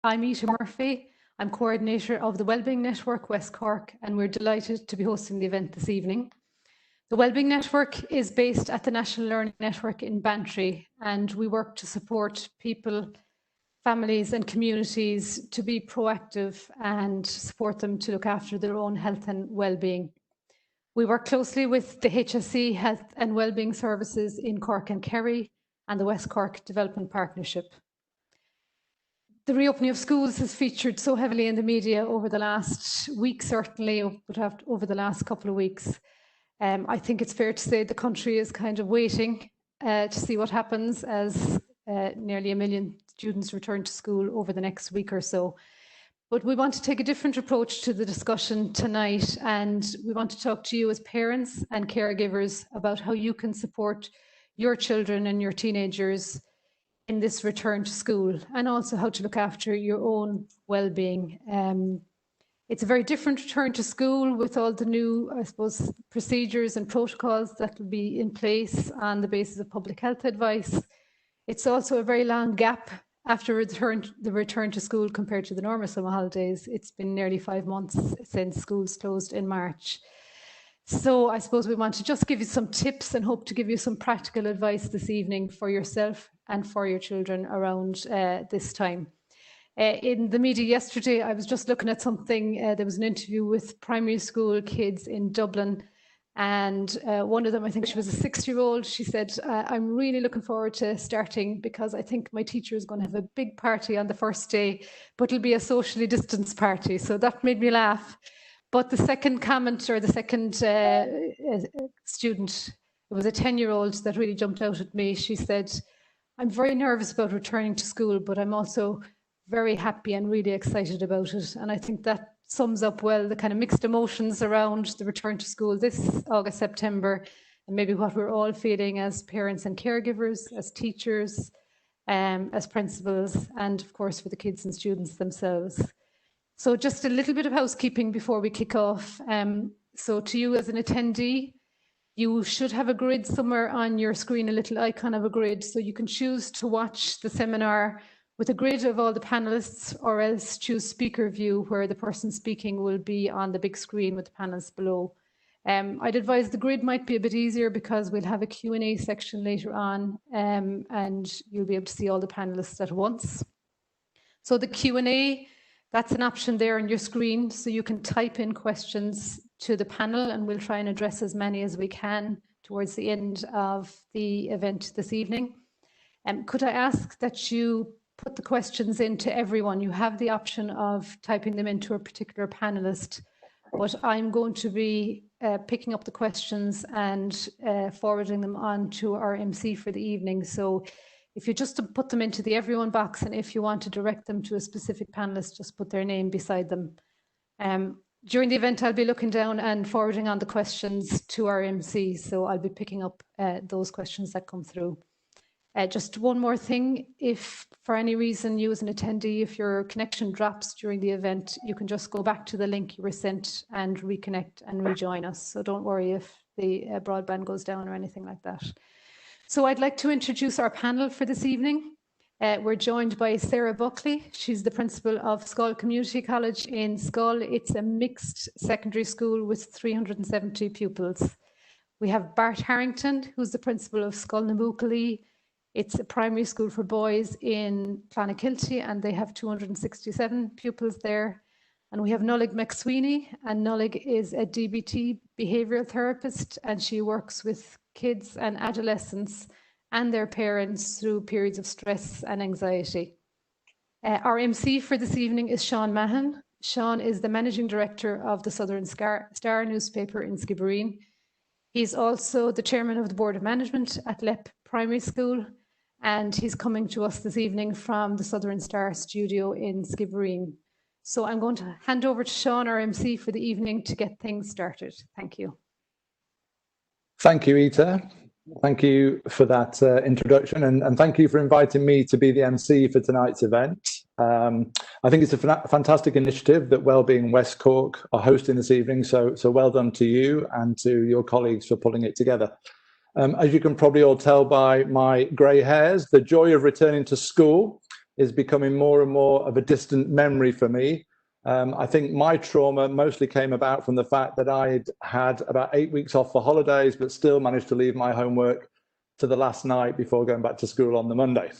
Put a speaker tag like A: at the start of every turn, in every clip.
A: I'm Ita Murphy. I'm coordinator of the Wellbeing Network West Cork, and we're delighted to be hosting the event this evening. The Wellbeing Network is based at the National Learning Network in Bantry, and we work to support people, families and communities to be proactive and support them to look after their own health and well-being. We work closely with the HSE Health and Wellbeing Services in Cork and Kerry and the West Cork Development Partnership. The reopening of schools has featured so heavily in the media over the last week, certainly, but over the last couple of weeks. I think it's fair to say the country is kind of waiting to see what happens as nearly 1 million students return to school over the next week or so. But we want to take a different approach to the discussion tonight, and we want to talk to you as parents and caregivers about how you can support your children and your teenagers in this return to school, and also how to look after your own well-being. It's a very different return to school with all the new, I suppose, procedures and protocols that will be in place on the basis of public health advice. It's also a very long gap after the return to school compared to the normal summer holidays. It's been nearly 5 months since schools closed in March. So I suppose we want to just give you some tips and hope to give you some practical advice this evening for yourself and for your children around this time. In the media yesterday, I was just looking at something. There was an interview with primary school kids in Dublin, and one of them, I think she was a 6-year-old, she said, I'm really looking forward to starting because I think my teacher is going to have a big party on the first day, but it'll be a socially distanced party. So that made me laugh. But the second comment, or the second student, it was a 10-year-old that really jumped out at me. She said, I'm very nervous about returning to school, but I'm also very happy and really excited about it. And I think that sums up well the kind of mixed emotions around the return to school this August, September, and maybe what we're all feeling as parents and caregivers, as teachers, as principals, and of course for the kids and students themselves. So just a little bit of housekeeping before we kick off. So to you as an attendee, you should have a grid somewhere on your screen, a little icon of a grid, so you can choose to watch the seminar with a grid of all the panelists, or else choose speaker view, where the person speaking will be on the big screen with the panels below. I'd advise the grid might be a bit easier because we'll have a Q&A section later on, and you'll be able to see all the panelists at once. So the Q&A, that's an option there on your screen, so you can type in questions to the panel, and we'll try and address as many as we can towards the end of the event this evening. Could I ask that you put the questions into everyone? You have the option of typing them into a particular panelist, but I'm going to be picking up the questions and forwarding them on to our MC for the evening. So if you just put them into the everyone box, and if you want to direct them to a specific panelist, just put their name beside them. During the event, I'll be looking down and forwarding on the questions to our MC, so I'll be picking up those questions that come through. Just one more thing, if for any reason you as an attendee, if your connection drops during the event, you can just go back to the link you were sent and reconnect and rejoin us. So don't worry if the broadband goes down or anything like that. So I'd like to introduce our panel for this evening. We're joined by Sarah Buckley. She's the principal of Scoil Community College in Scoil. It's a mixed secondary school with 370 pupils. We have Bart Harrington, who's the principal of Scoil na Buckley. It's a primary school for boys in Clonakilty, and they have 267 pupils there. And we have Nollaig McSweeney, and Nollaig is a DBT behavioural therapist, and she works with kids and adolescents and their parents through periods of stress and anxiety. Our MC for this evening is Sean Mahan. Sean is the Managing Director of the Southern Star newspaper in Skibbereen. He's also the Chairman of the Board of Management at Leap Primary School, and he's coming to us this evening from the Southern Star studio in Skibbereen. So I'm going to hand over to Sean, our MC for the evening, to get things started. Thank you.
B: Thank you, Ita. Thank you for that introduction, and thank you for inviting me to be the MC for tonight's event. I think it's a fantastic initiative that Wellbeing West Cork are hosting this evening, so well done to you and to your colleagues for pulling it together. As you can probably all tell by my grey hairs, the joy of returning to school is becoming more and more of a distant memory for me. I think my trauma mostly came about from the fact that I'd had about 8 weeks off for holidays, but still managed to leave my homework to the last night before going back to school on the Monday.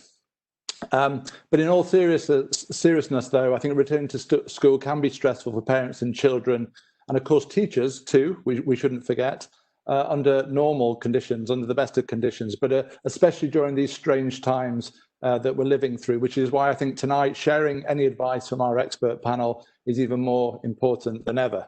B: But in all seriousness, though, I think returning to school can be stressful for parents and children, and of course teachers too, we shouldn't forget, under normal conditions, under the best of conditions, but especially during these strange times that we're living through, which is why I think tonight sharing any advice from our expert panel is even more important than ever.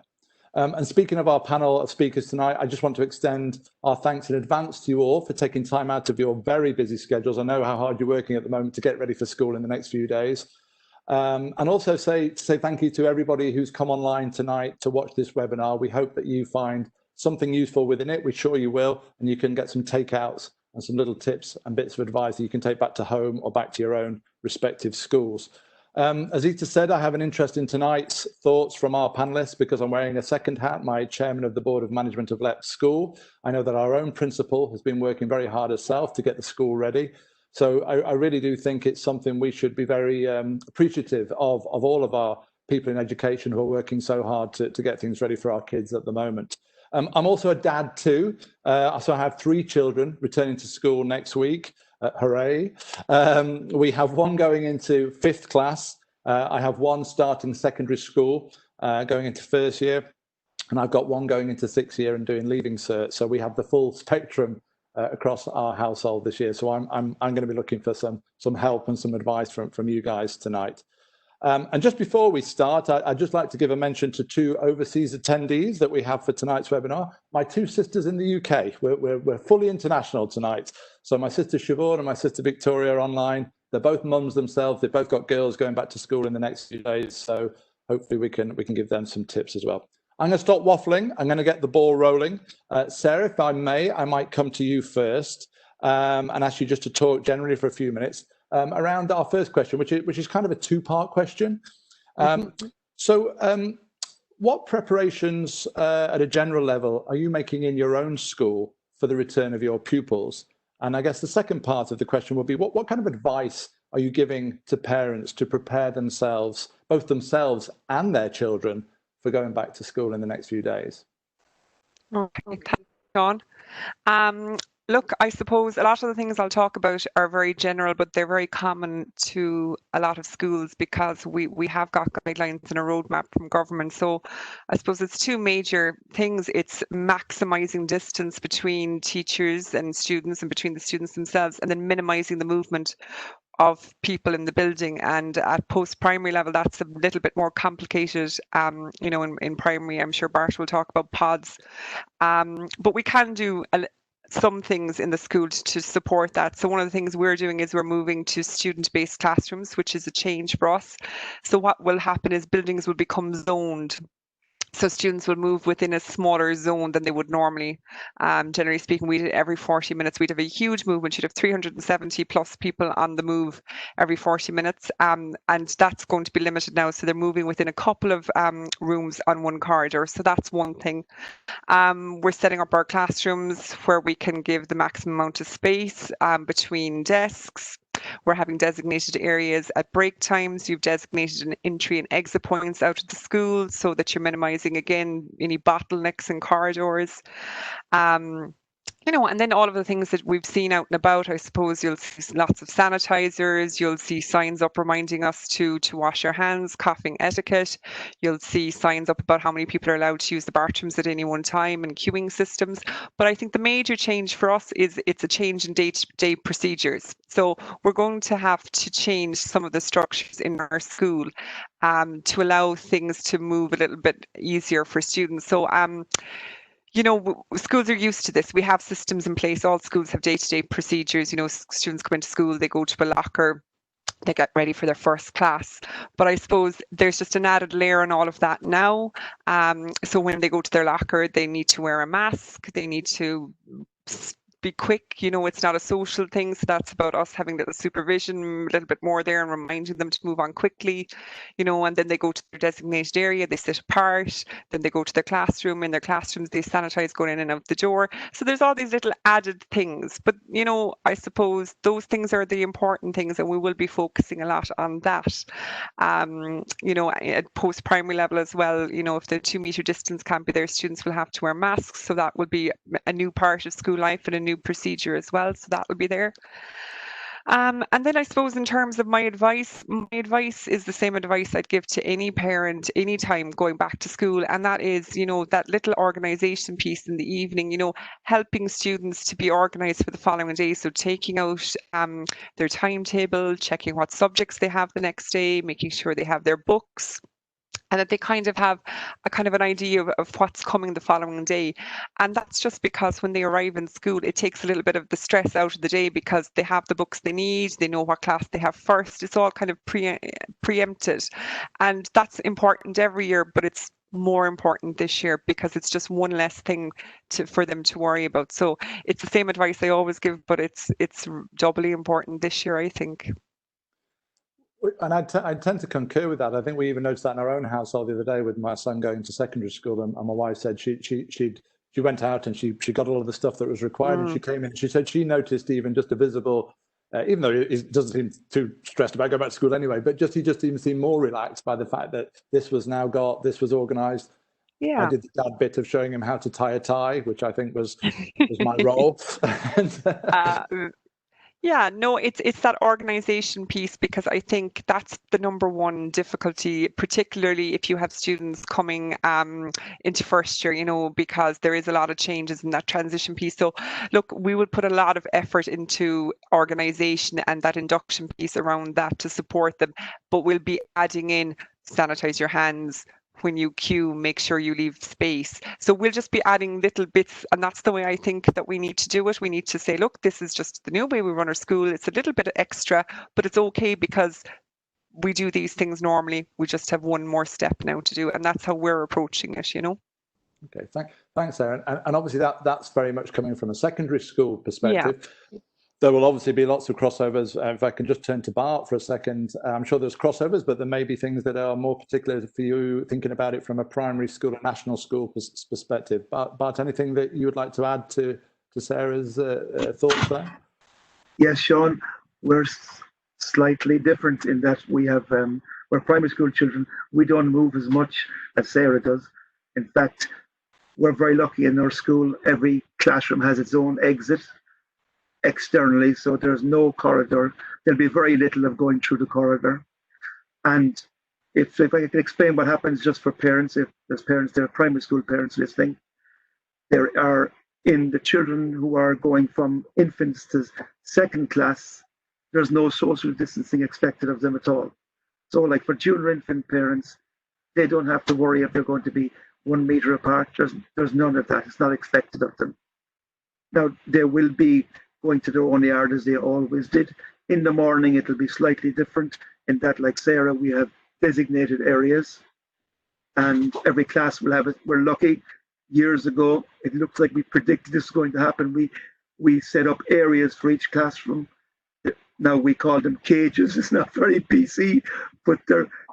B: And speaking of our panel of speakers tonight, I just want to extend our thanks in advance to you all for taking time out of your very busy schedules. I know how hard you're working at the moment to get ready for school in the next few days. And also say thank you to everybody who's come online tonight to watch this webinar. We hope that you find something useful within it. We're sure you will, and you can get some takeouts and some little tips and bits of advice that you can take back to home or back to your own respective schools. As Ita said, I have an interest in tonight's thoughts from our panelists because I'm wearing a second hat, my chairman of the Board of Management of LEP School. I know that our own principal has been working very hard herself to get the school ready. So I really do think it's something we should be very appreciative of all of our people in education who are working so hard to get things ready for our kids at the moment. I'm also a dad too, so I have 3 children returning to school next week. Hooray. We have one going into 5th class. I have one starting secondary school, going into 1st year, and I've got one going into 6th year and doing leaving cert. So we have the full spectrum across our household this year. So I'm going to be looking for some help and some advice from you guys tonight. And just before we start, I'd just like to give a mention to 2 overseas attendees that we have for tonight's webinar. My 2 sisters in the UK. We're fully international tonight. So my sister Siobhan and my sister Victoria are online. They're both mums themselves. They've both got girls going back to school in the next few days. So hopefully we can give them some tips as well. I'm going to stop waffling. I'm going to get the ball rolling. Sarah, if I may, I might come to you first and ask you just to talk generally for a few minutes. Around our first question, which is kind of a 2-part question. What preparations at a general level are you making in your own school for the return of your pupils? And I guess the second part of the question will be, what kind of advice are you giving to parents to prepare themselves, both themselves and their children, for going back to school in the next few days?
C: Okay, thanks, Sean. Look, I suppose a lot of the things I'll talk about are very general, but they're very common to a lot of schools because we have got guidelines and a roadmap from government. So I suppose it's 2 major things. It's maximising distance between teachers and students and between the students themselves, and then minimising the movement of people in the building. And at post-primary level, that's a little bit more complicated. You know, in primary, I'm sure Bart will talk about pods, but we can do some things in the school to support that. So one of the things we're doing is we're moving to student-based classrooms, which is a change for us. So what will happen is buildings will become zoned. So students will move within a smaller zone than they would normally. Generally speaking, we did every 40 minutes, we'd have a huge movement. You'd have 370 plus people on the move every 40 minutes. And that's going to be limited now. So they're moving within a couple of rooms on one corridor. So that's one thing. We're setting up our classrooms where we can give the maximum amount of space between desks. We're having designated areas at break times. You've designated an entry and exit points out of the school so that you're minimising, again, any bottlenecks in corridors. You know, and then all of the things that we've seen out and about, I suppose you'll see lots of sanitizers, you'll see signs up reminding us to wash our hands, coughing etiquette. You'll see signs up about how many people are allowed to use the bathrooms at any one time and queuing systems. But I think the major change for us is it's a change in day-to-day procedures. So we're going to have to change some of the structures in our school to allow things to move a little bit easier for students. So you know, schools are used to this. We have systems in place. All schools have day-to-day procedures. You know, students come into school, they go to a locker, they get ready for their first class. But I suppose there's just an added layer on all of that now. So when they go to their locker, they need to wear a mask. They need to be quick. You know, it's not a social thing, so that's about us having a little supervision, a little bit more there, and reminding them to move on quickly. You know, and then they go to their designated area, they sit apart, then they go to their classroom. In their classrooms, they sanitize going in and out the door. So there's all these little added things. But, you know, I suppose those things are the important things, and we will be focusing a lot on that. You know, at post-primary level as well, you know, if the 2-meter distance can't be there, students will have to wear masks. So that will be a new part of school life and a new procedure as well. So that will be there. And then I suppose in terms of my advice is the same advice I'd give to any parent anytime going back to school. And that is, you know, that little organisation piece in the evening, you know, helping students to be organised for the following day. So taking out their timetable, checking what subjects they have the next day, making sure they have their books, and that they kind of have a kind of an idea of what's coming the following day. And that's just because when they arrive in school, it takes a little bit of the stress out of the day because they have the books they need, they know what class they have first. It's all kind of preempted. And that's important every year, but it's more important this year because it's just one less thing for them to worry about. So it's the same advice I always give, but it's doubly important this year, I think.
B: And I tend to concur with that. I think we even noticed that in our own household the other day with my son going to secondary school, and my wife said she went out and she got a lot of the stuff that was required, and she came in. She said she noticed even just a visible, even though he doesn't seem too stressed about going back to school anyway, but he just even seemed more relaxed by the fact that this was organised.
C: Yeah.
B: I did the dad bit of showing him how to tie a tie, which I think was my role.
C: Yeah, no, it's that organisation piece, because I think that's the number one difficulty, particularly if you have students coming into first year, you know, because there is a lot of changes in that transition piece. So look, we will put a lot of effort into organisation and that induction piece around that to support them, but we'll be adding in sanitize your hands. When you queue, make sure you leave space. So we'll just be adding little bits, and that's the way I think that we need to do it. We need to say, look, this is just the new way we run our school. It's a little bit extra, but it's okay because we do these things normally. We just have one more step now to do, and that's how we're approaching it, you know.
B: Okay, thanks, Erin. And obviously that's very much coming from a secondary school perspective. Yeah. There will obviously be lots of crossovers. If I can just turn to Bart for a second, I'm sure there's crossovers, but there may be things that are more particular for you, thinking about it from a primary school and national school perspective. Bart, anything that you would like to add to Sarah's thoughts there?
D: Yes, Sean, we're slightly different in that we have, we're primary school children. We don't move as much as Sarah does. In fact, we're very lucky in our school. Every classroom has its own exit externally, so there's no corridor. There'll be very little of going through the corridor. And if I can explain what happens just for parents, if there's parents, there are primary school parents listening, there are, in the children who are going from infants to second class, there's no social distancing expected of them at all. So like for junior infant parents, they don't have to worry if they're going to be 1 meter apart. There's none of that. It's not expected of them. Now, they will be going to their own yard as they always did. In the morning, it'll be slightly different in that, like Sarah, we have designated areas and every class will have it. We're lucky. Years ago, it looks like we predicted this was going to happen. We set up areas for each classroom. Now we call them cages. It's not very PC, but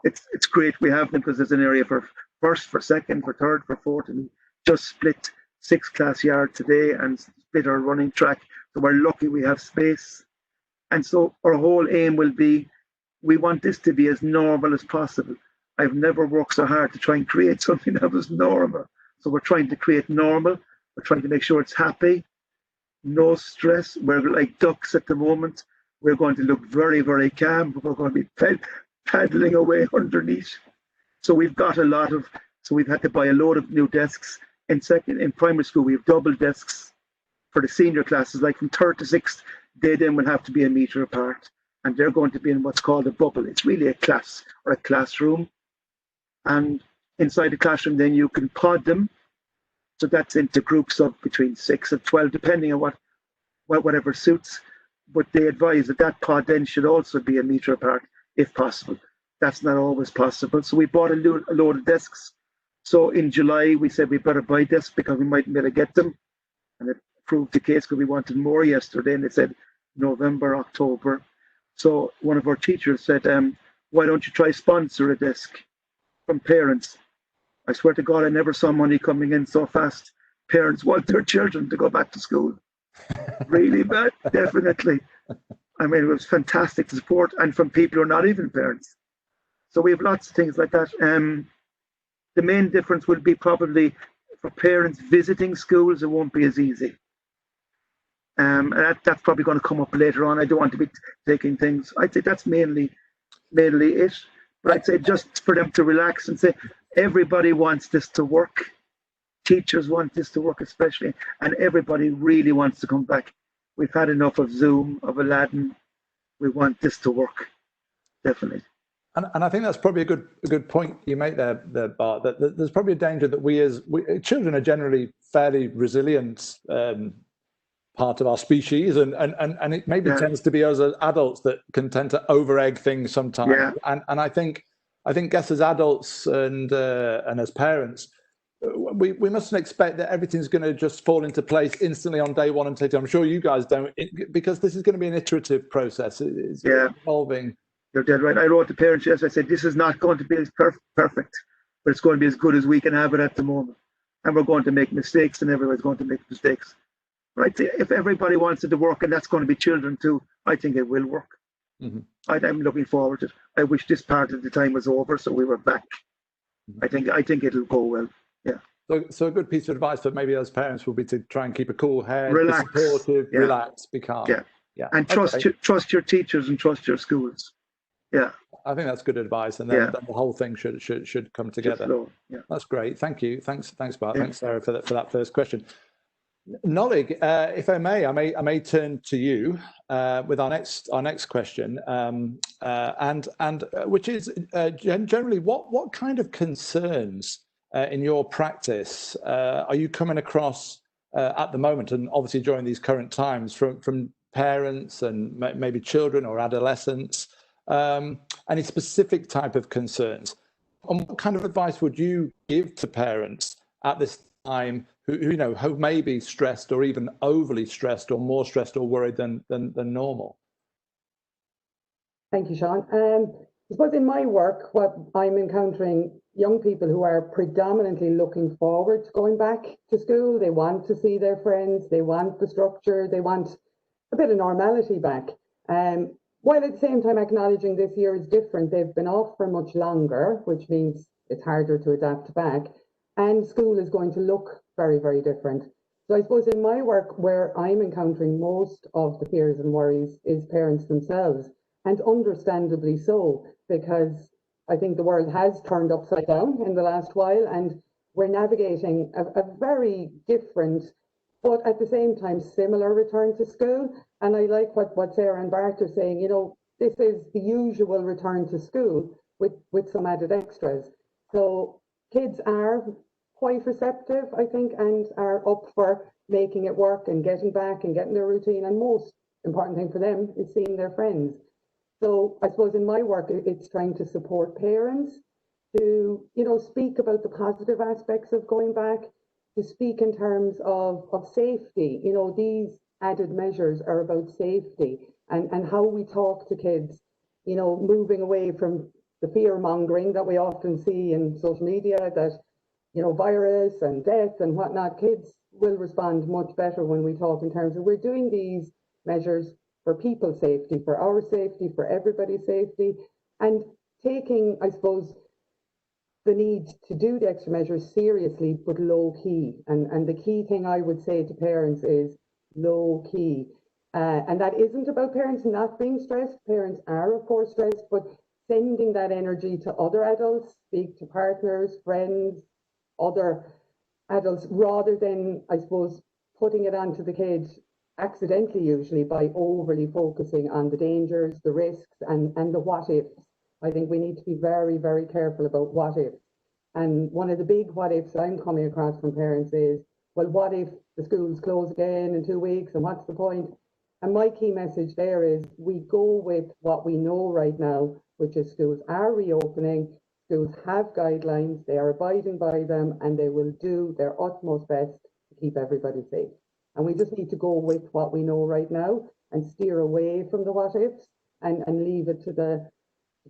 D: it's great we have them because there's an area for first, for second, for third, for fourth, and we just split 6 class yards today and split our running track. So we're lucky we have space. And so our whole aim will be, we want this to be as normal as possible. I've never worked so hard to try and create something that was normal. So we're trying to create normal. We're trying to make sure it's happy, no stress. We're like ducks at the moment. We're going to look very, very calm, but we're going to be paddling away underneath. So we've got so we've had to buy a load of new desks. In primary school, we have double desks for the senior classes, like from 3rd to 6th, they then will have to be 1 meter apart. And they're going to be in what's called a bubble. It's really a class or a classroom. And inside the classroom, then you can pod them. So that's into groups of between 6 and 12, depending on whatever suits. But they advise that pod then should also be 1 meter apart, if possible. That's not always possible. So we bought a load of desks. So in July, we said we better buy desks because we mightn't be able to get them. And prove the case because we wanted more yesterday, and they said November, October. So one of our teachers said, why don't you try sponsor a desk from parents? I swear to God, I never saw money coming in so fast. Parents want their children to go back to school. Really bad, definitely. I mean, it was fantastic support, and from people who are not even parents. So we have lots of things like that. The main difference will be probably for parents visiting schools, it won't be as easy. And that's probably going to come up later on. I don't want to be taking things. I'd say that's mainly it. But I'd say just for them to relax and say, everybody wants this to work. Teachers want this to work especially, and everybody really wants to come back. We've had enough of Zoom, of Aladdin. We want this to work, definitely.
B: And I think that's probably a good point you make there, Bart, that there's probably a danger that children are generally fairly resilient part of our species, and it maybe tends to be us as adults that can tend to over-egg things sometimes. Yeah. And I think guess as adults and as parents, we mustn't expect that everything's going to just fall into place instantly on day one and day two. I'm sure you guys don't, because this is going to be an iterative process. It's evolving.
D: You're dead right. I wrote to parents yesterday. I said, this is not going to be as perfect, but it's going to be as good as we can have it at the moment. And we're going to make mistakes, and everybody's going to make mistakes. Right? If everybody wants it to work, and that's going to be children too, I think it will work. Mm-hmm. I'm looking forward to it. I wish this part of the time was over, so we were back. Mm-hmm. I think it'll go well. Yeah.
B: So a good piece of advice for maybe as parents will be to try and keep a cool head, relax, be supportive, relax, be calm.
D: Yeah. And trust your teachers and trust your schools. Yeah,
B: I think that's good advice, and then the whole thing should come together. That's great. Thank you. Thanks, Bart. Yeah. Thanks, Sarah, for that first question. Nolig, if I may turn to you with our next question, and which is generally what kind of concerns in your practice are you coming across at the moment, and obviously during these current times, from parents and maybe children or adolescents? Any specific type of concerns? And what kind of advice would you give to parents at this time who may be stressed or even overly stressed or more stressed or worried than normal?
E: Thank you, Sean. I suppose in my work, what I'm encountering young people who are predominantly looking forward to going back to school. They want to see their friends. They want the structure. They want a bit of normality back. While at the same time acknowledging this year is different, they've been off for much longer, which means it's harder to adapt back, and school is going to look very, very different. So I suppose in my work, where I'm encountering most of the fears and worries is parents themselves, and understandably so, because I think the world has turned upside down in the last while, and we're navigating a very different, but at the same time similar return to school. And I like what Sarah and Bart are saying, this is the usual return to school with some added extras. So kids are quite receptive, I think, and are up for making it work and getting back and getting their routine. And most important thing for them is seeing their friends. So I suppose in my work, it's trying to support parents to, speak about the positive aspects of going back, to speak in terms of safety. These added measures are about safety and how we talk to kids, moving away from the fear mongering that we often see in social media, that, virus and death and whatnot. Kids will respond much better when we talk in terms of we're doing these measures for people's safety, for our safety, for everybody's safety, and taking, I suppose, the need to do the extra measures seriously, but low key. And the key thing I would say to parents is low key. And that isn't about parents not being stressed. Parents are, of course, stressed, but sending that energy to other adults, speak to partners, friends, other adults, rather than, I suppose, putting it onto the kid accidentally, usually by overly focusing on the dangers, the risks, and the what ifs. I think we need to be very, very careful about what ifs. And one of the big what ifs I'm coming across from parents is, well, what if the schools close again in 2 weeks, and what's the point? And my key message there is we go with what we know right now, which is schools are reopening, schools have guidelines, they are abiding by them, and they will do their utmost best to keep everybody safe. And we just need to go with what we know right now and steer away from the what ifs and leave it to the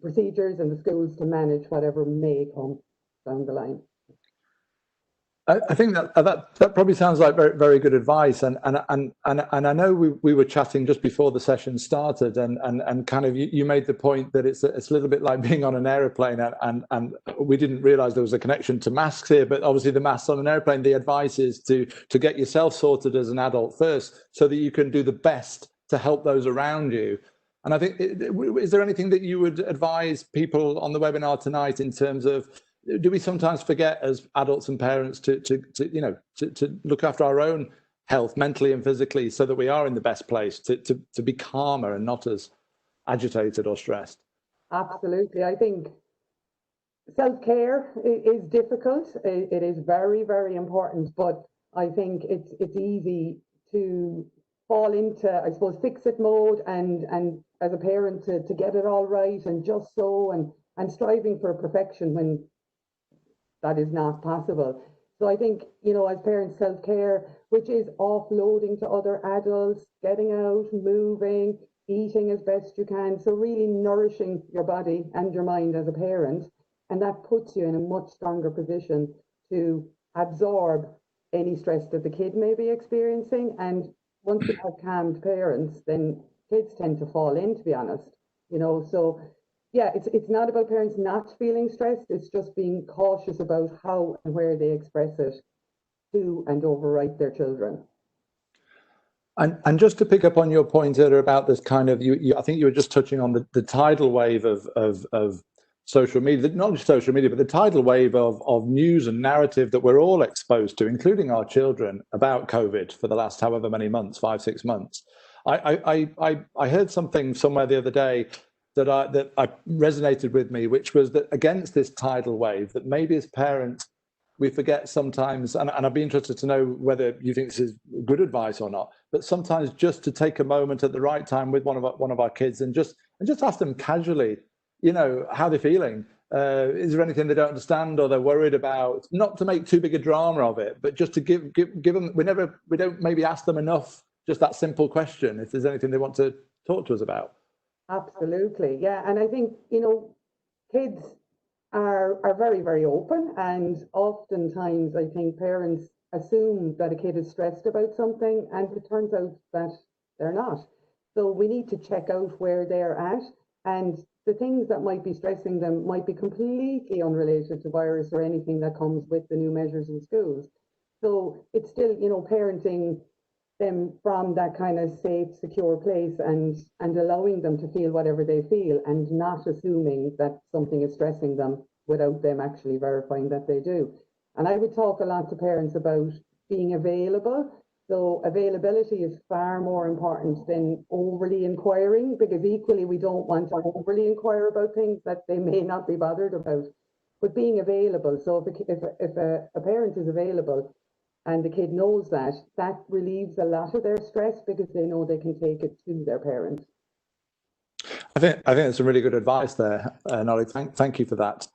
E: procedures and the schools to manage whatever may come down the line.
B: I think that probably sounds like very, very good advice, and I know we were chatting just before the session started, and kind of you made the point that it's a little bit like being on an aeroplane, and we didn't realise there was a connection to masks here, but obviously the masks on an airplane, the advice is to get yourself sorted as an adult first, so that you can do the best to help those around you. And I think, is there anything that you would advise people on the webinar tonight in terms of, do we sometimes forget as adults and parents to look after our own health mentally and physically, so that we are in the best place to be calmer and not as agitated or stressed?
E: Absolutely. I think self-care is difficult. It is very, very important, but I think it's easy to fall into, I suppose, fix-it mode and as a parent to get it all right and just so and striving for perfection when that is not possible. So I think, as parents, self-care, which is offloading to other adults, getting out, moving, eating as best you can. So really nourishing your body and your mind as a parent. And that puts you in a much stronger position to absorb any stress that the kid may be experiencing. And once you have calmed parents, then kids tend to fall in, to be honest. So yeah, it's not about parents not feeling stressed. It's just being cautious about how and where they express it to and overwrite their children.
B: And just to pick up on your point earlier about this kind of, I think you were just touching on the tidal wave of social media, not just social media, but the tidal wave of news and narrative that we're all exposed to, including our children, about COVID for the last however many months, 5-6 months. I heard something somewhere the other day that I resonated with me, which was that against this tidal wave, that maybe as parents we forget sometimes, and I'd be interested to know whether you think this is good advice or not, but sometimes just to take a moment at the right time with one of our kids and just ask them casually, how they're feeling. Is there anything they don't understand or they're worried about? Not to make too big a drama of it, but just to give them. We don't maybe ask them enough. Just that simple question, if there's anything they want to talk to us about.
E: Absolutely, yeah. And I think, kids are very, very open, and oftentimes I think parents assume that a kid is stressed about something, and it turns out that they're not. So we need to check out where they're at, and the things that might be stressing them might be completely unrelated to virus or anything that comes with the new measures in schools. So it's still, parenting them from that kind of safe, secure place and allowing them to feel whatever they feel and not assuming that something is stressing them without them actually verifying that they do. And I would talk a lot to parents about being available. So availability is far more important than overly inquiring, because equally we don't want to overly inquire about things that they may not be bothered about. But being available, so if a parent is available and the kid knows that relieves a lot of their stress, because they know they can take it to their parents.
B: I think that's some really good advice there, Nolly. Thank you for that.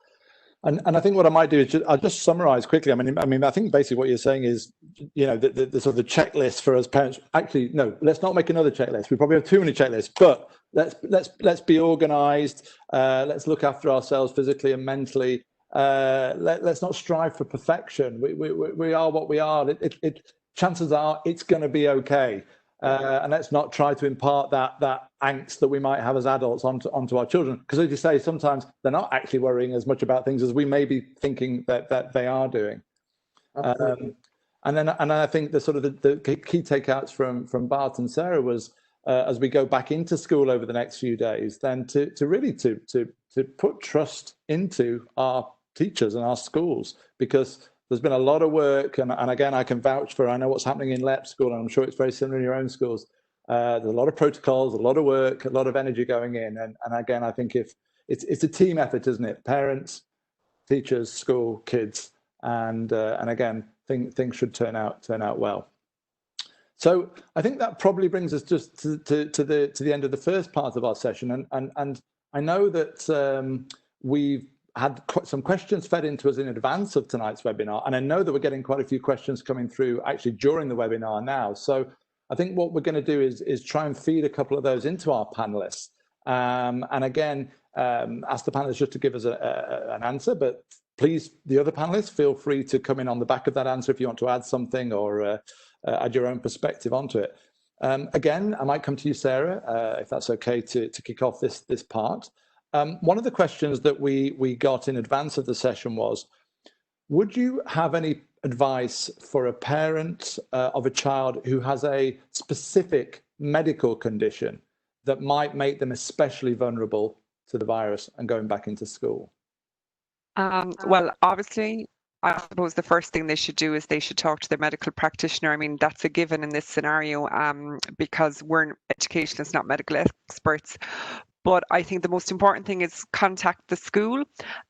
B: And I think what I might do is I'll just summarize quickly. I mean, I think basically what you're saying is, the sort of the checklist for us parents. Actually, no, let's not make another checklist. We probably have too many checklists, but let's be organized. Let's look after ourselves physically and mentally. Let's not strive for perfection. We are what we are. Chances are it's going to be okay. And let's not try to impart that angst that we might have as adults onto our children, because as you say, sometimes they're not actually worrying as much about things as we may be thinking that they are doing. And I think the sort of the key takeouts from Bart and Sarah was, as we go back into school over the next few days, then to really put trust into our teachers and our schools, because there's been a lot of work, and again, I can vouch for, I know what's happening in LEP school, and I'm sure it's very similar in your own schools. There's a lot of protocols, a lot of work, a lot of energy going in, and again, I think if it's a team effort, isn't it? Parents, teachers, school, kids, and again, things should turn out well. So I think that probably brings us just to the end of the first part of our session, and I know that we've had some questions fed into us in advance of tonight's webinar, and I know that we're getting quite a few questions coming through actually during the webinar now. So I think what we're going to do is try and feed a couple of those into our panelists, and again, ask the panelists just to give us an answer, but please, the other panelists, feel free to come in on the back of that answer if you want to add something or add your own perspective onto it. Again, I might come to you, Sarah, if that's okay to kick off this part. One of the questions that we got in advance of the session was, would you have any advice for a parent of a child who has a specific medical condition that might make them especially vulnerable to the virus and going back into school?
C: Well, obviously, I suppose the first thing they should do is they should talk to their medical practitioner. I mean, that's a given in this scenario, because we're educationists, not medical experts. But I think the most important thing is contact the school.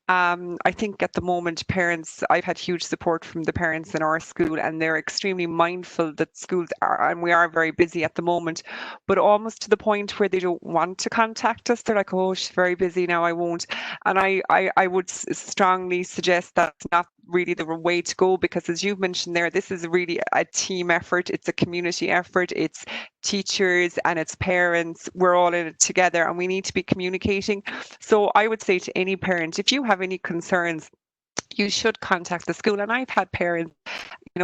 C: I think at the moment, parents, I've had huge support from the parents in our school, and they're extremely mindful that schools are, and we are very busy at the moment, but almost to the point where they don't want to contact us. They're like, oh, she's very busy now, I won't. And I would strongly suggest that's not really the way to go, because as you've mentioned there, this is really a team effort. It's a community effort. It's teachers and it's parents. We're all in it together, and we need to be communicating. So I would say to any parent, if you have any concerns, you should contact the school. And I've had parents,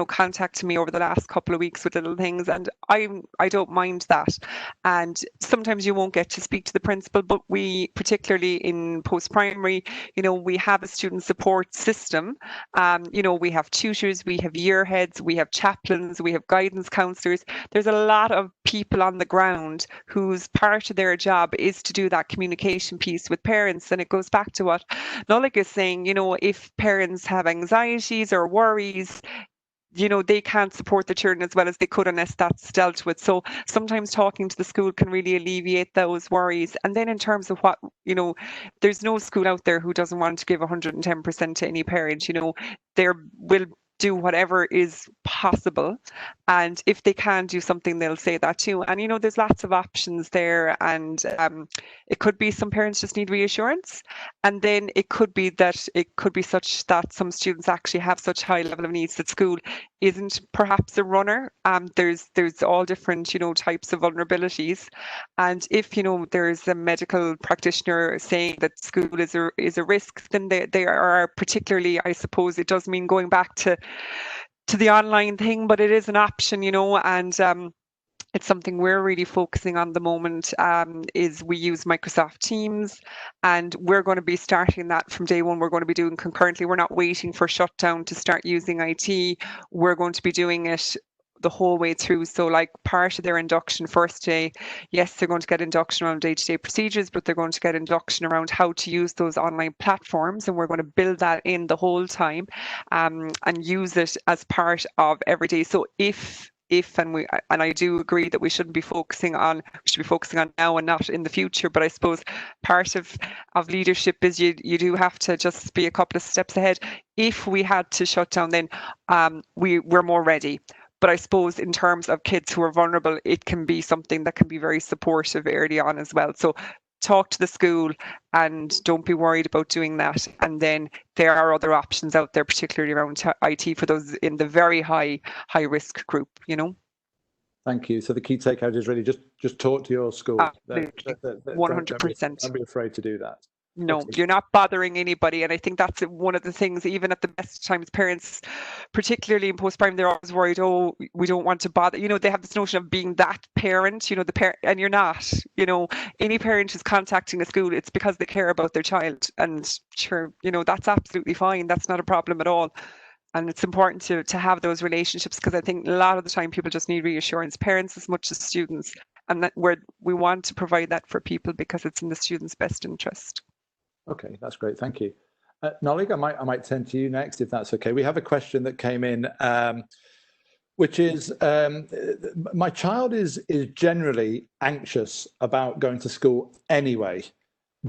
C: contact me over the last couple of weeks with little things, and I don't mind that. And sometimes you won't get to speak to the principal, but we, particularly in post-primary, we have a student support system. We have tutors, we have year heads, we have chaplains, we have guidance counsellors. There's a lot of people on the ground whose part of their job is to do that communication piece with parents. And it goes back to what Nolik is saying, if parents have anxieties or worries, they can't support the children as well as they could unless that's dealt with. So sometimes talking to the school can really alleviate those worries. And then in terms of what, there's no school out there who doesn't want to give 110% to any parent. There will do whatever is possible, and if they can do something, they'll say that too. And there's lots of options there, and it could be some parents just need reassurance, and then it could be such that some students actually have such high level of needs that school isn't perhaps a runner. There's all different types of vulnerabilities, and if there's a medical practitioner saying that school is a risk, then they are particularly, I suppose it does mean going back to the online thing, but it is an option, and it's something we're really focusing on the moment. Is we use Microsoft Teams, and we're going to be starting that from day one. We're going to be doing concurrently. We're not waiting for shutdown to start using IT. We're going to be doing it the whole way through. So like part of their induction first day, yes, they're going to get induction around day-to-day procedures, but they're going to get induction around how to use those online platforms, and we're going to build that in the whole time, and use it as part of every day. So if I do agree that we should be focusing on now and not in the future, but I suppose part of leadership is you do have to just be a couple of steps ahead. If we had to shut down, then we're more ready. But I suppose in terms of kids who are vulnerable, it can be something that can be very supportive early on as well. So talk to the school and don't be worried about doing that. And then there are other options out there, particularly around IT for those in the very high risk group,
B: Thank you. So the key takeout is really just talk to your school.
C: Absolutely. 100%.
B: Don't be afraid to do that.
C: No,
B: Okay.
C: You're not bothering anybody. And I think that's one of the things, even at the best times, parents, particularly in post-primary, they're always worried, oh, we don't want to bother. They have this notion of being that parent, the parent, and you're not. Any parent who's contacting a school, it's because they care about their child. And sure, that's absolutely fine. That's not a problem at all. And it's important to have those relationships, because I think a lot of the time people just need reassurance, parents as much as students. And that we want to provide that for people because it's in the students' best interest.
B: Okay, that's great. Thank you. Nolik, I might turn to you next, if that's okay. We have a question that came in, which is, my child is generally anxious about going to school anyway.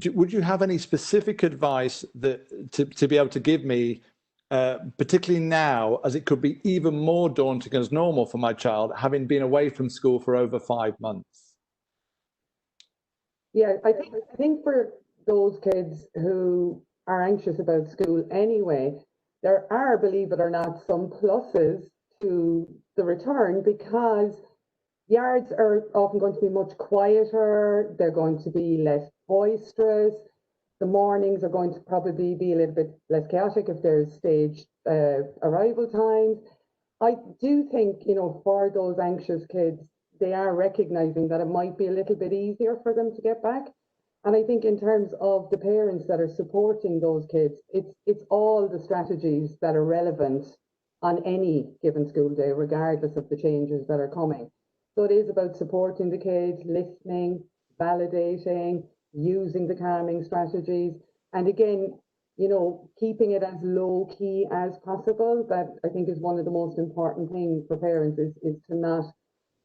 B: Would you have any specific advice to be able to give me, particularly now, as it could be even more daunting as normal for my child, having been away from school for over 5 months?
E: Yeah, I think for those kids who are anxious about school anyway. There are, believe it or not, some pluses to the return, because yards are often going to be much quieter, they're going to be less boisterous, the mornings are going to probably be a little bit less chaotic if there's staged arrival times. I do think, for those anxious kids, they are recognising that it might be a little bit easier for them to get back. And I think in terms of the parents that are supporting those kids, it's all the strategies that are relevant on any given school day, regardless of the changes that are coming. So it is about supporting the kids, listening, validating, using the calming strategies. And again, keeping it as low key as possible. That I think is one of the most important things for parents is to not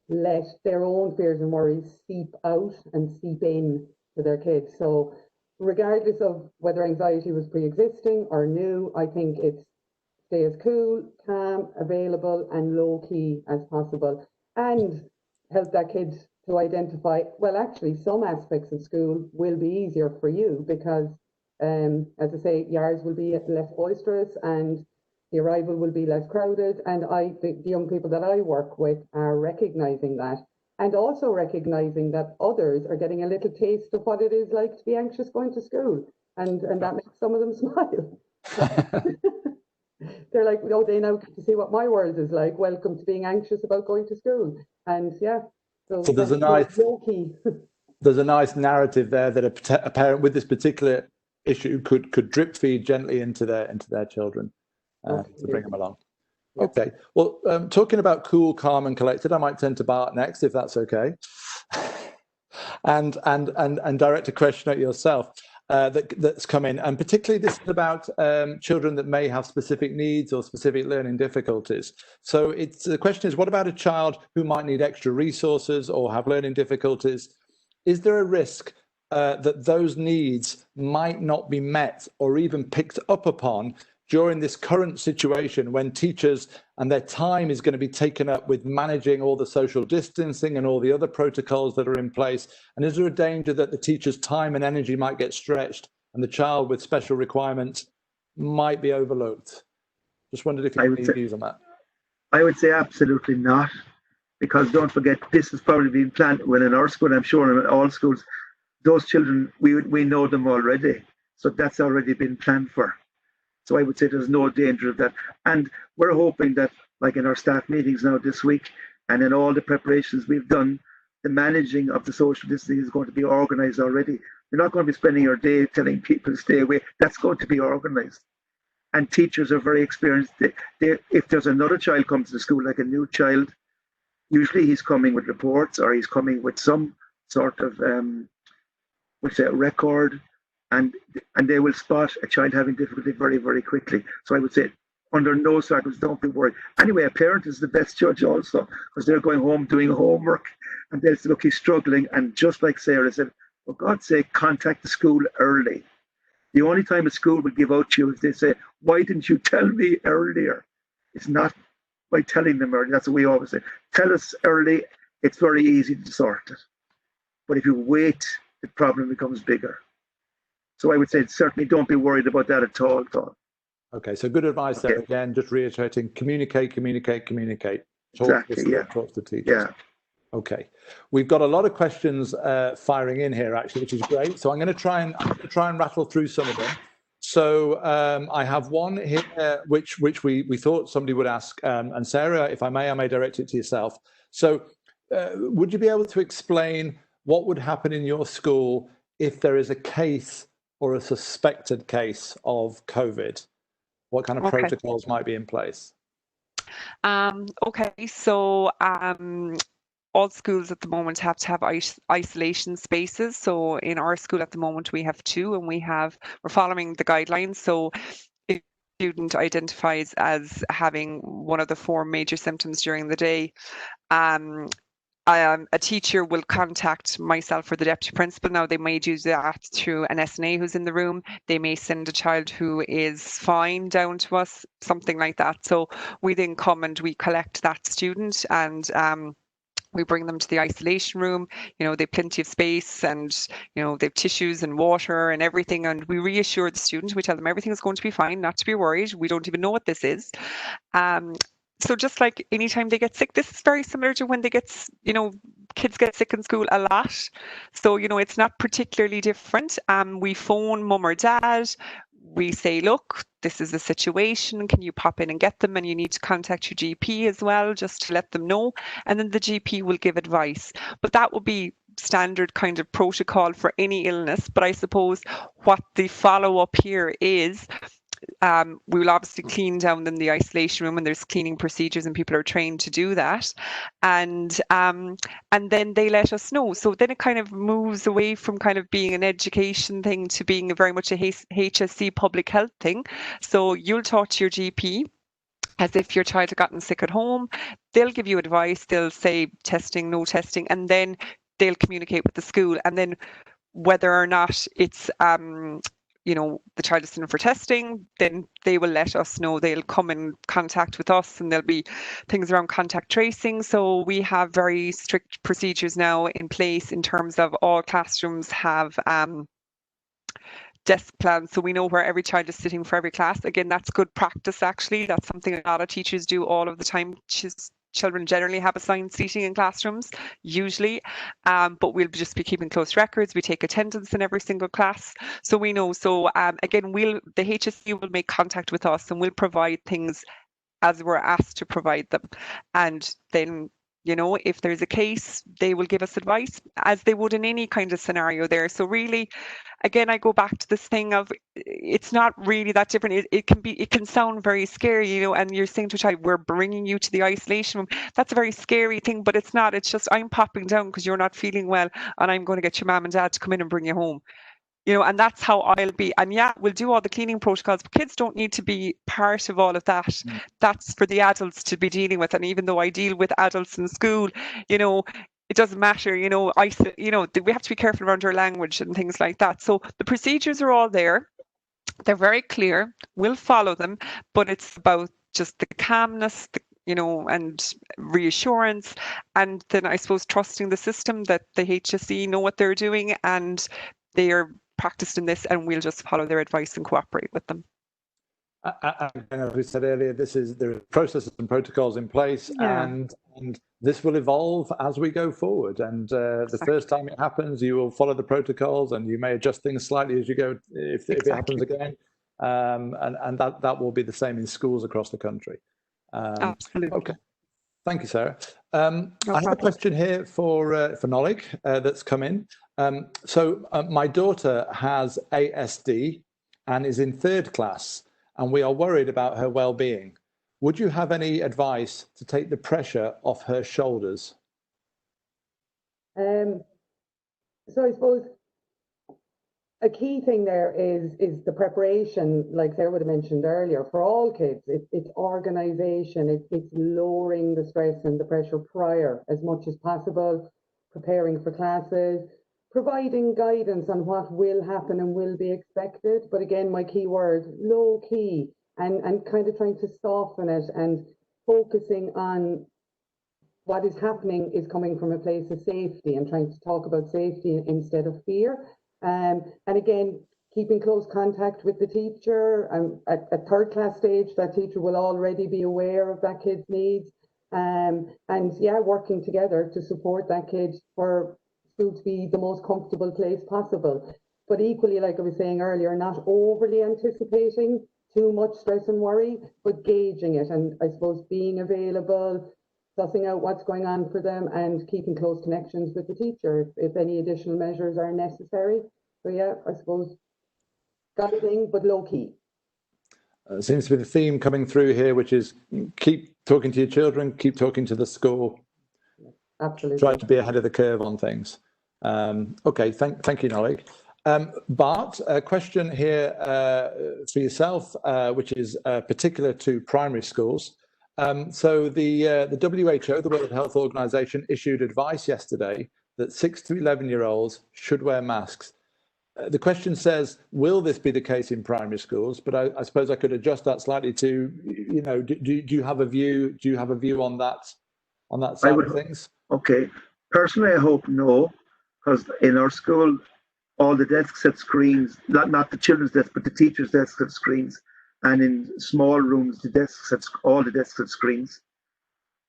E: let their own fears and worries seep out and seep in to their kids. So regardless of whether anxiety was pre-existing or new, I think it's stay as cool, calm, available and low key as possible, and help that kid to identify, well, actually some aspects of school will be easier for you because as I say, yards will be less boisterous and the arrival will be less crowded. And the young people that I work with are recognising that, and also recognising that others are getting a little taste of what it is like to be anxious going to school, and that makes some of them smile. They're like, oh, they now get to see what my world is like. Welcome to being anxious about going to school. And yeah, so
B: there's a nice narrative there that a parent with this particular issue could drip feed gently into their children to bring them along.
E: Yeah.
B: Okay, well, talking about cool, calm and collected, I might turn to Bart next, if that's okay, and direct a question at yourself that's come in, and particularly this is about children that may have specific needs or specific learning difficulties. So the question is, what about a child who might need extra resources or have learning difficulties? Is there a risk that those needs might not be met or even picked up upon during this current situation when teachers and their time is going to be taken up with managing all the social distancing and all the other protocols that are in place? And is there a danger that the teacher's time and energy might get stretched and the child with special requirements might be overlooked? Just wondered if you had any views on that.
D: I would say absolutely not, because don't forget, this has probably been planned. Well, in our school, I'm sure in all schools, those children, we know them already. So that's already been planned for. So I would say there's no danger of that. And we're hoping that, like in our staff meetings now this week, and in all the preparations we've done, the managing of the social distancing is going to be organised already. You're not going to be spending your day telling people to stay away. That's going to be organised. And teachers are very experienced. If there's another child comes to school, like a new child, usually he's coming with reports or he's coming with some sort of record, and they will spot a child having difficulty very, very quickly. So I would say, under no circumstances, don't be worried. Anyway, a parent is the best judge also, because they're going home doing homework and they'll say, look, he's struggling. And just like Sarah said, for God's sake, contact the school early. The only time a school will give out to you is they say, why didn't you tell me earlier? It's not by telling them early. That's what we always say. Tell us early. It's very easy to sort it. But if you wait, the problem becomes bigger. So I would say certainly don't be worried about that at all.
B: Okay, so good advice there again, just reiterating, communicate.
D: Exactly,
B: talk to teachers.
D: Yeah.
B: Okay, we've got a lot of questions firing in here actually, which is great. So I'm going to try and rattle through some of them. So I have one here which we thought somebody would ask, and Sarah, if I may direct it to yourself. So would you be able to explain what would happen in your school if there is a case or a suspected case of COVID? What kind of protocols might be in place?
C: Okay, so all schools at the moment have to have isolation spaces. So in our school at the moment we have 2, and we're following the guidelines. So if a student identifies as having one of the 4 major symptoms during the day, a teacher will contact myself or the deputy principal. Now, they may do that through an SNA who's in the room. They may send a child who is fine down to us, something like that. So we then come and we collect that student, and We bring them to the isolation room, they've plenty of space and, they've tissues and water and everything. And we reassure the student, we tell them everything is going to be fine, not to be worried. We don't even know what this is. So just like anytime they get sick, this is very similar to when they get, kids get sick in school a lot. So, it's not particularly different. We phone mum or dad. We say, look, this is the situation. Can you pop in and get them? And you need to contact your GP as well, just to let them know. And then the GP will give advice. But that will be standard kind of protocol for any illness. But I suppose what the follow-up here is, we will obviously clean down in the isolation room, and there's cleaning procedures and people are trained to do that. And then they let us know. So then it kind of moves away from kind of being an education thing to being very much a HSC public health thing. So you'll talk to your GP as if your child had gotten sick at home. They'll give you advice. They'll say testing, no testing, and then they'll communicate with the school. And then whether or not it's the child is in for testing, then they will let us know. They'll come in contact with us, and there'll be things around contact tracing. So we have very strict procedures now in place in terms of all classrooms have desk plans, so we know where every child is sitting for every class. Again, that's good practice actually. That's something a lot of teachers do all of the time. Children generally have assigned seating in classrooms, usually, but we'll just be keeping close records. We take attendance in every single class, so we know. So again, the HSC will make contact with us, and we'll provide things as we're asked to provide them. And then, if there's a case, they will give us advice as they would in any kind of scenario there. So really, again, I go back to this thing of, it's not really that different. It can sound very scary, and you're saying to a child, we're bringing you to the isolation room. That's a very scary thing, but it's not. It's just, I'm popping down because you're not feeling well, and I'm going to get your mum and dad to come in and bring you home. And that's how I'll be. And yeah, we'll do all the cleaning protocols, but kids don't need to be part of all of that. That's for the adults to be dealing with. And even though I deal with adults in school, it doesn't matter, we have to be careful around our language and things like that. So the procedures are all there. They're very clear. We'll follow them, but it's about just the calmness, and reassurance, and then I suppose trusting the system that the HSE know what they're doing and they are practiced in this, and we'll just follow their advice and cooperate with them.
B: And as we said earlier, there are processes and protocols in place, and this will evolve as we go forward. And the first time it happens, you will follow the protocols, and you may adjust things slightly as you go if it happens again. And that will be the same in schools across the country.
C: Absolutely.
B: Okay. Thank you, Sarah. I have a question here for Nolig that's come in. So my daughter has ASD and is in 3rd class, and we are worried about her well-being. Would you have any advice to take the pressure off her shoulders?
E: So I suppose a key thing there is the preparation, like Sarah would have mentioned earlier, for all kids. It's organisation, it's lowering the stress and the pressure prior as much as possible, preparing for classes, providing guidance on what will happen and will be expected. But again, my key word, low key, and kind of trying to soften it and focusing on what is happening is coming from a place of safety and trying to talk about safety instead of fear. And again, keeping close contact with the teacher. At 3rd class stage, that teacher will already be aware of that kid's needs. And yeah, working together to support that kid for school to be the most comfortable place possible. But equally, like I was saying earlier, not overly anticipating too much stress and worry, but gauging it, and I suppose being available, sussing out what's going on for them, and keeping close connections with the teacher if any additional measures are necessary. So yeah, I suppose guiding, but low key.
B: Seems to be the theme coming through here, which is keep talking to your children, keep talking to the school.
E: Absolutely.
B: Try to be ahead of the curve on things. Okay, thank you, Nolig. Bart, a question here for yourself, which is particular to primary schools. So the WHO, the World Health Organization, issued advice yesterday that 6 to 11-year-olds should wear masks. The question says, will this be the case in primary schools? But I suppose I could adjust that slightly to, do you have a view? Do you have a view on that side of things?
D: Okay. Personally, I hope no, because in our school, all the desks have screens, not the children's desks, but the teachers' desks have screens. And in small rooms, all the desks have screens.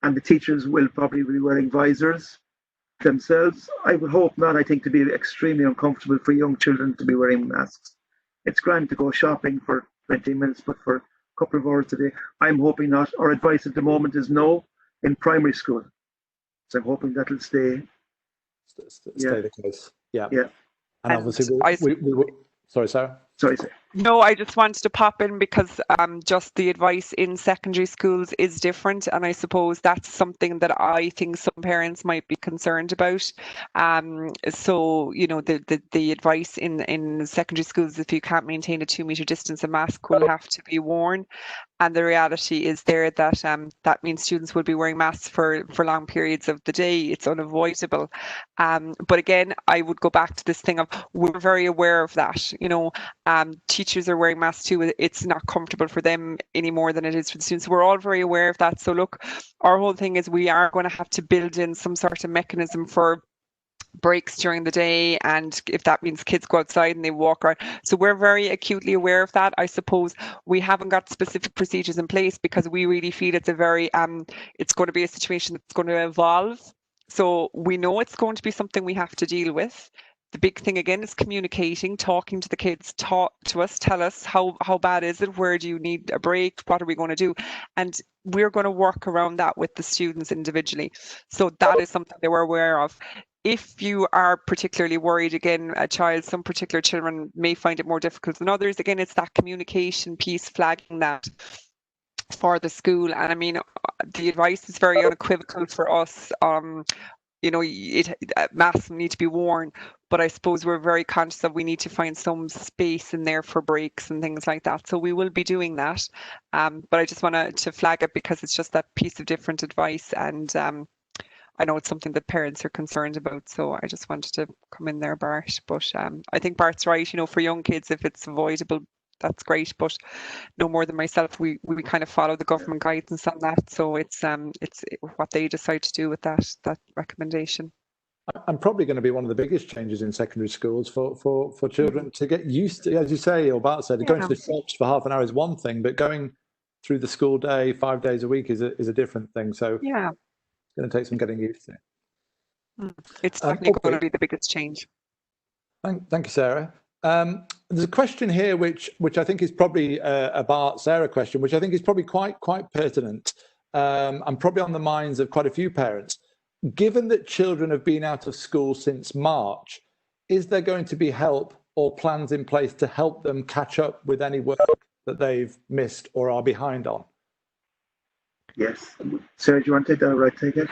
D: And the teachers will probably be wearing visors themselves. I would hope not. I think to be extremely uncomfortable for young children to be wearing masks. It's grand to go shopping for 20 minutes, but for a couple of hours a day, I'm hoping not. Our advice at the moment is no in primary school. So I'm hoping that'll stay.
B: Stay the case. Yeah.
D: Yeah.
B: And obviously, sorry, Sarah.
D: Sorry, sir.
C: No, I just wanted to pop in because just the advice in secondary schools is different, and I suppose that's something that I think some parents might be concerned about. So you know, the advice in secondary schools, if you can't maintain a 2-meter distance, a mask will have to be worn. And the reality is there that that means students will be wearing masks for long periods of the day. It's unavoidable. But again, I would go back to this thing of we're very aware of that. You know, teachers are wearing masks too. It's not comfortable for them any more than it is for the students. We're all very aware of that. So look, our whole thing is we are going to have to build in some sort of mechanism for breaks during the day, and if that means kids go outside and they walk around, so we're very acutely aware of that. I suppose we haven't got specific procedures in place because we really feel it's a very it's going to be a situation that's going to evolve, so we know it's going to be something we have to deal with. The big thing again is communicating, talking to the kids, talk to us, tell us how bad is it, where do you need a break, what are we going to do, and we're going to work around that with the students individually. So that is something that we're aware of. If you are particularly worried, again, some particular children may find it more difficult than others. Again, it's that communication piece, flagging that for the school. And I mean, the advice is very unequivocal for us. You know, masks need to be worn, but I suppose we're very conscious that we need to find some space in there for breaks and things like that. So we will be doing that. But I just want to flag it because it's just that piece of different advice, and I know it's something that parents are concerned about, so I just wanted to come in there, Bart. But I think Bart's right. You know, for young kids, if it's avoidable, that's great. But no more than myself, we kind of follow the government guidance on that. So it's what they decide to do with that recommendation.
B: And probably going to be one of the biggest changes in secondary schools for children to get used to, as you say, or Bart said, going to the shops for half an hour is one thing, but going through the school day 5 days a week is a different thing. So
C: yeah.
B: Going to take some getting used to.
C: It's definitely going to be the biggest change.
B: Thank you, Sarah. There's a question here which I think is probably a Bart Sarah question, which I think is probably quite pertinent and probably on the minds of quite a few parents. Given that children have been out of school since March, is there going to be help or plans in place to help them catch up with any work that they've missed or are behind on?
D: Yes. Sarah, do you want to take that, or take it?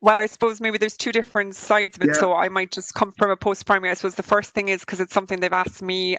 C: Well, I suppose maybe there's two different sides of it. Yeah. So I might just come from a post-primary. I suppose the first thing is, because it's something they've asked me,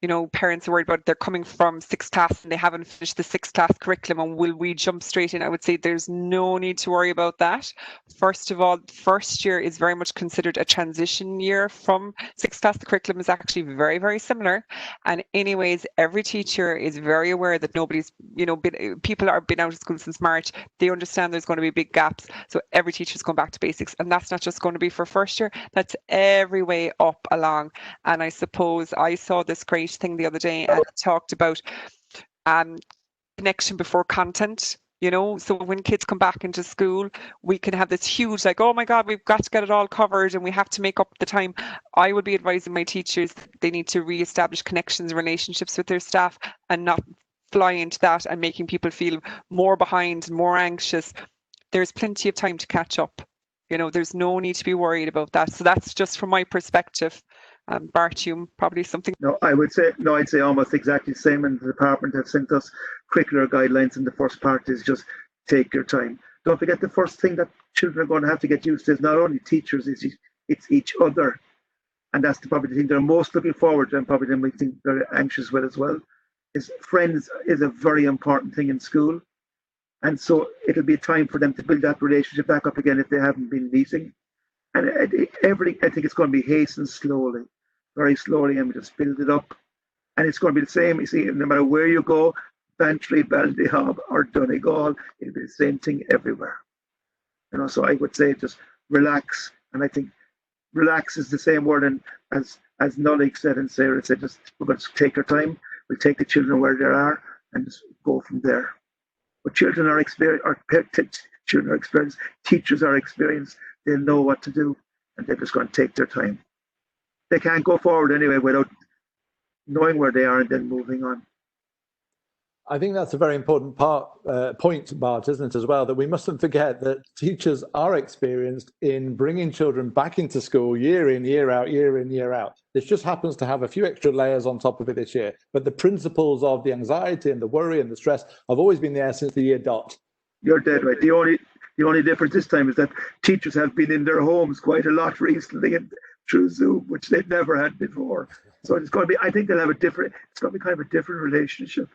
C: you know, parents are worried about, they're coming from 6th class and they haven't finished the 6th class curriculum, and will we jump straight in? I would say there's no need to worry about that. First of all, first year is very much considered a transition year from 6th class. The curriculum is actually very, very similar. And anyways, every teacher is very aware that nobody's, you know, people are been out of school since March. They understand there's going to be big gaps. So every teacher's going back to basics, and that's not just going to be for first year, that's every way up along. And I suppose I saw this great thing the other day, and it talked about connection before content. You know, so when kids come back into school, we can have this huge, like, oh my God, we've got to get it all covered and we have to make up the time. I would be advising my teachers that they need to re-establish connections and relationships with their staff, and not fly into that and making people feel more behind and more anxious. There's plenty of time to catch up. You know, there's no need to be worried about that. So that's just from my perspective. Bart, you probably something.
D: No, I'd say almost exactly the same. And the department have sent us curricular guidelines, and the first part is just take your time. Don't forget, the first thing that children are going to have to get used to is not only teachers, it's each other. And that's probably the thing they're most looking forward to, and probably then we think they're anxious with as well. Is friends is a very important thing in school. And so it'll be time for them to build that relationship back up again if they haven't been meeting. And everything, I think it's going to be hastened slowly, very slowly, and we just build it up. And it's going to be the same. You see, no matter where you go, Bantry, Ballyhob, or Donegal, it'll be the same thing everywhere. So I would say just relax, and I think relax is the same word and as Nollig said and Sarah said, just we're going to take our time, we'll take the children where they are and just go from there. But children are experienced, children are experienced, teachers are experienced, they'll know what to do, and they're just going to take their time. They can't go forward anyway without knowing where they are and then moving on.
B: I think that's a very important point, Bart, isn't it, as well, that we mustn't forget that teachers are experienced in bringing children back into school year in, year out, year in, year out. This just happens to have a few extra layers on top of it this year. But the principles of the anxiety and the worry and the stress have always been there since the year dot.
D: You're dead right. The only difference this time is that teachers have been in their homes quite a lot recently and through Zoom, which they've never had before. So it's going to be, I think they'll have it's going to be kind of a different relationship.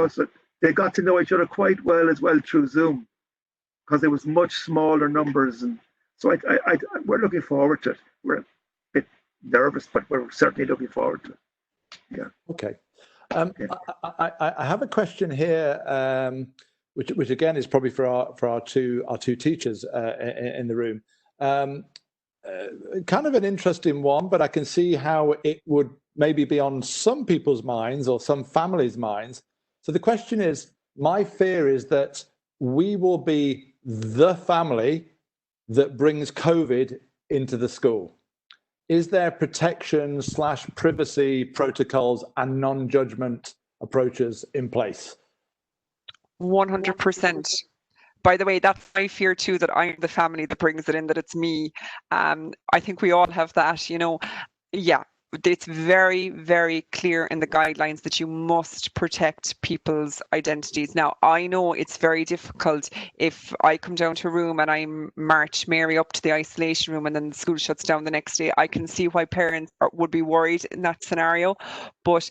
D: So they got to know each other quite well as well through Zoom because there was much smaller numbers, and so we're looking forward to it. We're a bit nervous, but we're certainly looking forward to it. Yeah.
B: Okay. I have a question here, which again is probably for our two teachers in the room. Kind of an interesting one, but I can see how it would maybe be on some people's minds or some families' minds. So the question is, my fear is that we will be the family that brings COVID into the school. Is there protection / privacy protocols and non-judgment approaches in place?
C: 100%. By the way, that's my fear too, that I'm the family that brings it in, that it's me. I think we all have that, Yeah, it's very, very clear in the guidelines that you must protect people's identities. Now, I know it's very difficult if I come down to a room and I march Mary up to the isolation room and then the school shuts down the next day. I can see why parents would be worried in that scenario, but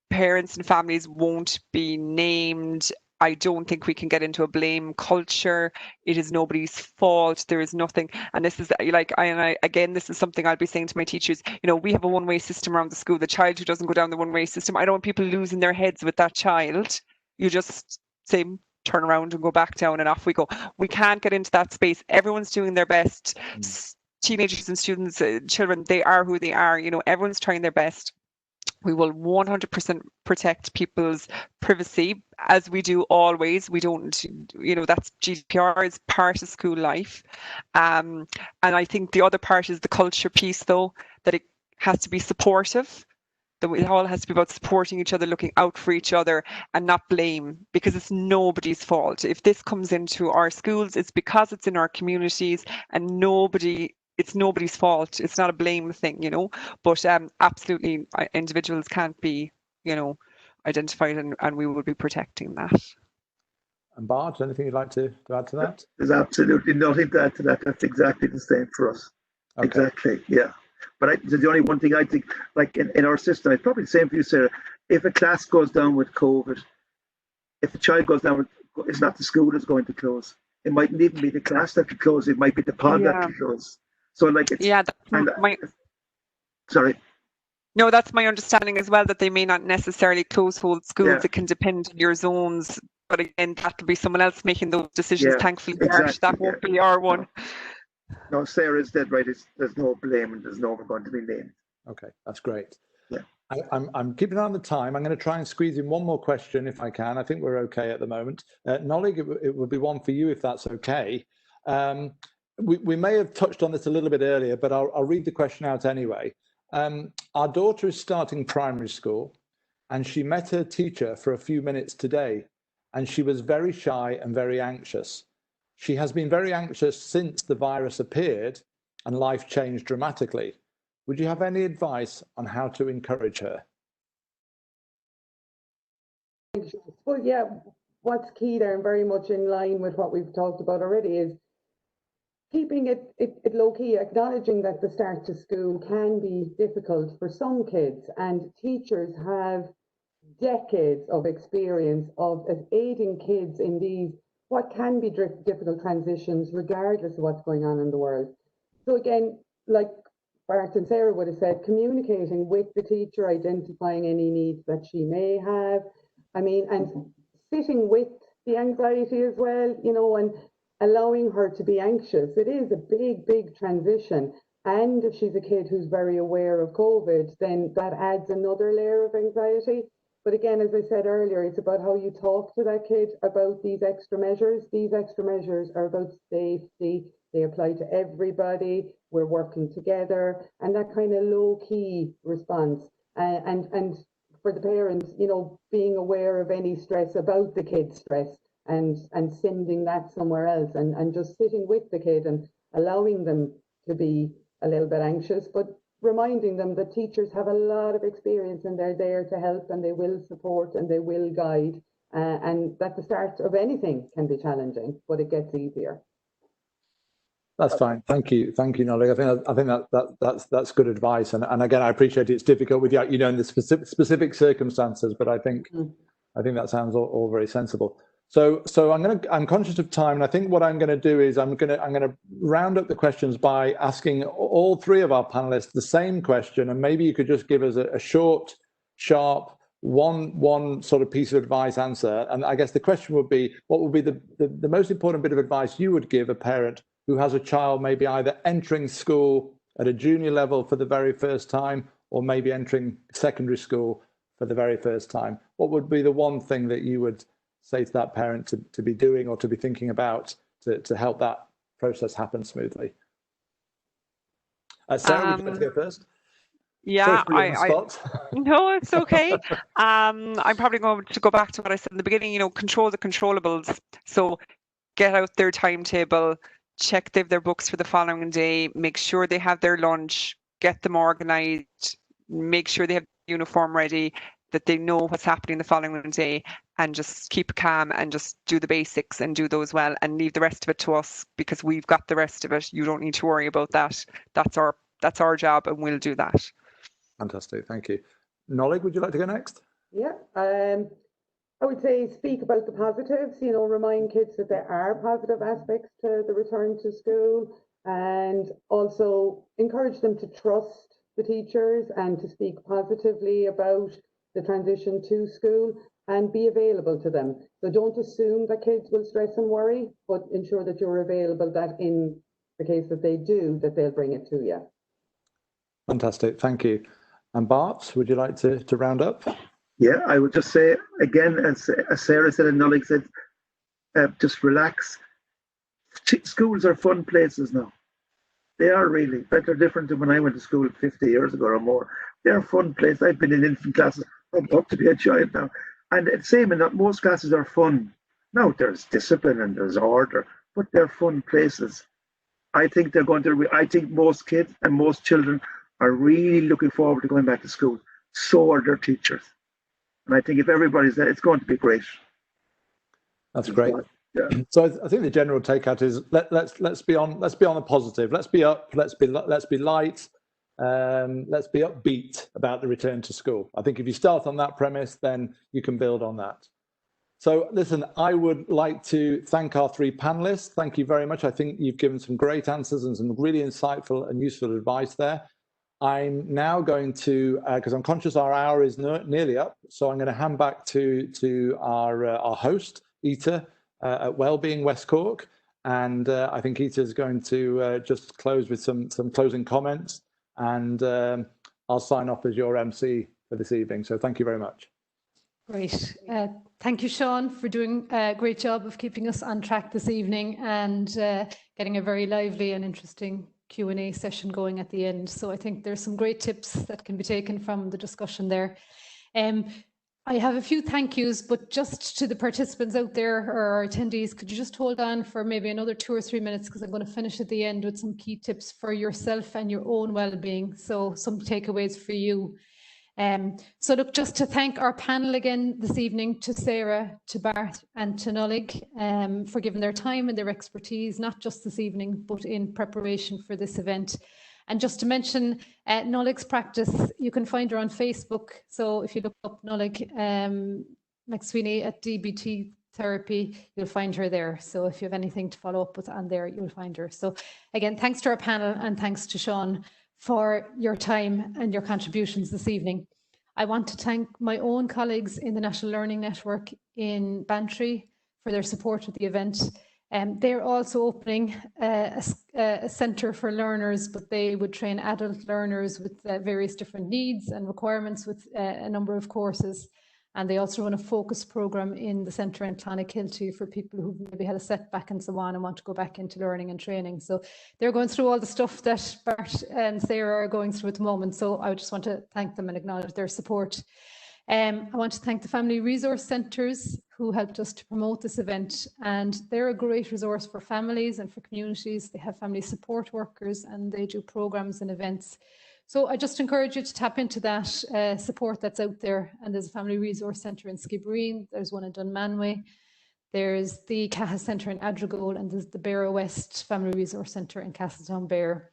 C: parents and families won't be named. I don't think we can get into a blame culture. It is nobody's fault. There is nothing. And this is again, this is something I'll be saying to my teachers. We have a one-way system around the school. The child who doesn't go down the one-way system, I don't want people losing their heads with that child. You just say, turn around and go back down and off we go. We can't get into that space. Everyone's doing their best. Teenagers and students, children, they are who they are. Everyone's trying their best. We will 100% protect people's privacy, as we do always. We don't, that's GDPR is part of school life. And I think the other part is the culture piece, though, that it has to be supportive. That it all has to be about supporting each other, looking out for each other, and not blame, because it's nobody's fault. If this comes into our schools, it's because it's in our communities, and it's nobody's fault. It's not a blame thing, but absolutely individuals can't be, identified, and we will be protecting that.
B: And Bart, anything you'd like to add to that?
D: There's absolutely nothing to add to that. That's exactly the same for us. Okay. Exactly, yeah. But the only one thing I think, like in our system, it's probably the same for you, Sarah. If a class goes down with COVID, if a child goes down it's not the school that's going to close. It mightn't even be the class that could close. It might be the pod that could close. So sorry.
C: No, that's my understanding as well, that they may not necessarily close whole schools. Yeah. It can depend on your zones, but again, that'll be someone else making those decisions. Yeah, thankfully, exactly, that won't be our one.
D: No, Sarah's dead right. There's no blame and there's no one going to be named.
B: Okay, that's great.
D: Yeah.
B: I'm keeping an eye on the time. I'm going to try and squeeze in one more question if I can. I think we're okay at the moment. Nollig, it would be one for you if that's okay. We may have touched on this a little bit earlier, but I'll read the question out anyway. Our daughter is starting primary school, and she met her teacher for a few minutes today, and she was very shy and very anxious. She has been very anxious since the virus appeared and life changed dramatically. Would you have any advice on how to encourage her?
E: Well, yeah, what's key there, and very much in line with what we've talked about already, is keeping it low-key, acknowledging that the start to school can be difficult for some kids, and teachers have decades of experience of aiding kids in these what can be difficult transitions, regardless of what's going on in the world. So again, like Bart and Sarah would have said, communicating with the teacher, identifying any needs that she may have, and sitting with the anxiety as well, and allowing her to be anxious. It is a big transition. And if she's a kid who's very aware of COVID, then that adds another layer of anxiety. But again, as I said earlier, it's about how you talk to that kid about these extra measures. These extra measures are about safety. They apply to everybody. We're working together, and that kind of low-key response. And for the parents, you know, being aware of any stress about the kid's stress and sending that somewhere else, and just sitting with the kid and allowing them to be a little bit anxious, but reminding them that teachers have a lot of experience and they're there to help, and they will support and they will guide, and that the start of anything can be challenging, but it gets easier.
B: That's fine. Thank you, Nolly. I think that's good advice. And again, I appreciate it's difficult with you know, in the specific circumstances, but I think that sounds all very sensible. So I'm conscious of time, and I think what I'm going to do is I'm going to round up the questions by asking all three of our panelists the same question, and maybe you could just give us a short, sharp, one sort of piece of advice answer. And I guess the question would be, what would be the most important bit of advice you would give a parent who has a child maybe either entering school at a junior level for the very first time, or maybe entering secondary school for the very first time? What would be the one thing that you would say to that parent to be doing or to be thinking about to help that process happen smoothly? Sarah, would you like to go first?
C: Yeah, no, it's okay. I'm probably going to go back to what I said in the beginning, you know, control the controllables. So get out their timetable, check they have their books for the following day, make sure they have their lunch, get them organized, make sure they have the uniform ready, that they know what's happening the following day, and just keep calm and just do the basics and do those well, and leave the rest of it to us, because we've got the rest of it. You don't need to worry about that. That's our job, and we'll do that.
B: Fantastic, thank you. Nolig, would you like to go next?
E: Yeah, I would say speak about the positives, you know, remind kids that there are positive aspects to the return to school, and also encourage them to trust the teachers and to speak positively about the transition to school and be available to them. So don't assume that kids will stress and worry, but ensure that you're available, that in the case that they do, that they'll bring it to you.
B: Fantastic, thank you. And Bart, would you like to round up?
D: Yeah, I would just say, again, as Sarah said and Nolik said, just relax. Schools are fun places now. They are really, but they're different than when I went to school 50 years ago or more. They're fun places. I've been in infant classes. I'm up to be a child now. And it's same in that most classes are fun. Now there's discipline and there's order, but they're fun places. I think I think most kids and most children are really looking forward to going back to school. So are their teachers. And I think if everybody's there, it's going to be great.
B: That's great. Yeah. So I think the general takeout is let's be on the positive. Let's be up. Let's be light. Let's be upbeat about the return to school. I think if you start on that premise, then you can build on that. So listen, I would like to thank our three panelists. Thank you very much. I think you've given some great answers and some really insightful and useful advice there. I'm now going to, because I'm conscious our hour is nearly up, so I'm going to hand back to our host, Ita, at Wellbeing West Cork, and I think Ita is going to just close with some closing comments, and I'll sign off as your MC for this evening. So thank you very much.
A: Great. Thank you, Sean, for doing a great job of keeping us on track this evening and getting a very lively and interesting Q&A session going at the end. So I think there's some great tips that can be taken from the discussion there. I have a few thank yous, but just to the participants out there or our attendees, could you just hold on for maybe another 2 or 3 minutes, because I'm going to finish at the end with some key tips for yourself and your own well-being. So some takeaways for you. So look, just to thank our panel again this evening, to Sarah, to Bart and to Nolig, for giving their time and their expertise, not just this evening, but in preparation for this event. And just to mention Nolig's practice, you can find her on Facebook. So if you look up Nolig McSweeney at DBT Therapy, you'll find her there. So if you have anything to follow up with on there, you'll find her. So again, thanks to our panel and thanks to Sean for your time and your contributions this evening. I want to thank my own colleagues in the National Learning Network in Bantry for their support of the event. They're also opening a centre for learners, but they would train adult learners with various different needs and requirements with a number of courses. And they also run a focus programme in the centre in Clonakilty for people who maybe had a setback and so on and want to go back into learning and training. So they're going through all the stuff that Bart and Sarah are going through at the moment. So I just want to thank them and acknowledge their support. I want to thank the Family Resource Centres who helped us to promote this event, and they're a great resource for families and for communities. They have family support workers and they do programmes and events. So I just encourage you to tap into that support that's out there. And there's a Family Resource Centre in Skibbereen, there's one in Dunmanway, there's the Caha Centre in Adrigole, and there's the Beara West Family Resource Centre in Castletownbere.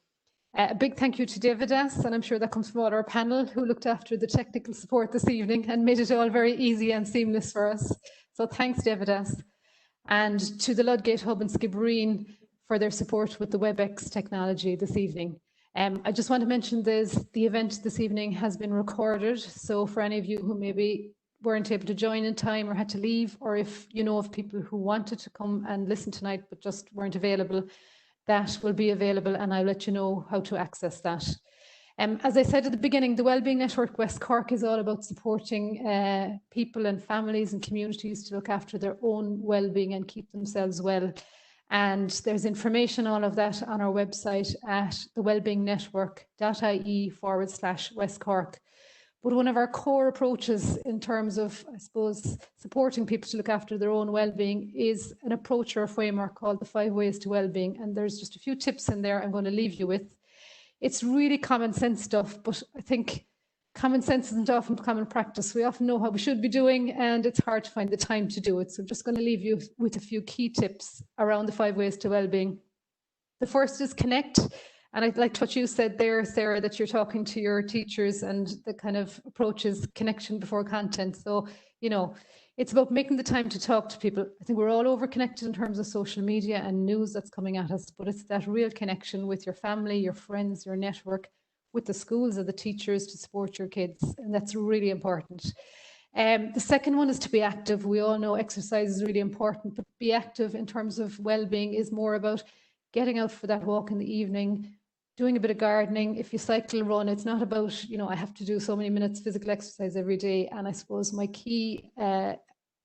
A: A big thank you to Davidas, and I'm sure that comes from all our panel who looked after the technical support this evening and made it all very easy and seamless for us. So thanks, Davidas. And to the Ludgate Hub in Skibbereen for their support with the WebEx technology this evening. I just want to mention the event this evening has been recorded. So for any of you who maybe weren't able to join in time or had to leave, or if you know of people who wanted to come and listen tonight but just weren't available, that will be available, and I'll let you know how to access that. As I said at the beginning, the Wellbeing Network West Cork is all about supporting people and families and communities to look after their own well-being and keep themselves well. And there's information, all of that, on our website at thewellbeingnetwork.ie/West Cork. But one of our core approaches in terms of, I suppose, supporting people to look after their own well-being is an approach or a framework called the 5 Ways to Wellbeing. And there's just a few tips in there I'm going to leave you with. It's really common sense stuff, but I think common sense isn't often common practice. We often know how we should be doing, and it's hard to find the time to do it. So I'm just going to leave you with a few key tips around the 5 Ways to Wellbeing. The first is connect. And I'd like what you said there, Sarah, that you're talking to your teachers and the kind of approach is connection before content. So, you know, it's about making the time to talk to people. I think we're all over connected in terms of social media and news that's coming at us, but it's that real connection with your family, your friends, your network, with the schools and the teachers to support your kids. And that's really important. The second one is to be active. We all know exercise is really important, but be active in terms of well-being is more about getting out for that walk in the evening, doing a bit of gardening. If you cycle, run, it's not about, you know, I have to do so many minutes physical exercise every day. And I suppose my key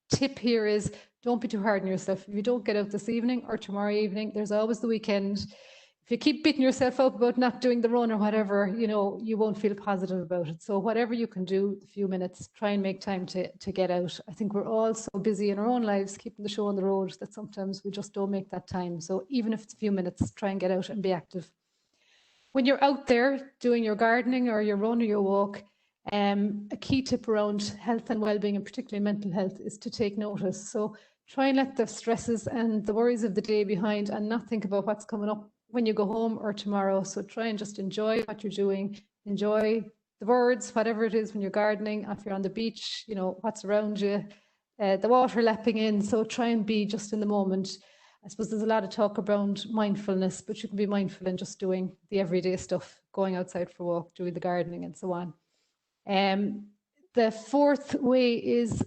A: tip here is don't be too hard on yourself. If you don't get out this evening or tomorrow evening, there's always the weekend. If you keep beating yourself up about not doing the run or whatever, you know, you won't feel positive about it. So whatever you can do, a few minutes, try and make time to get out. I think we're all so busy in our own lives, keeping the show on the road, that sometimes we just don't make that time. So even if it's a few minutes, try and get out and be active. When you're out there doing your gardening or your run or your walk, a key tip around health and well-being, and particularly mental health, is to take notice. So try and let the stresses and the worries of the day behind and not think about what's coming up when you go home or tomorrow. So try and just enjoy what you're doing, enjoy the birds, whatever it is when you're gardening, if you're on the beach, you know, what's around you, the water lapping in. So try and be just in the moment. I suppose there's a lot of talk around mindfulness, but you can be mindful in just doing the everyday stuff, going outside for a walk, doing the gardening and so on. The fourth way is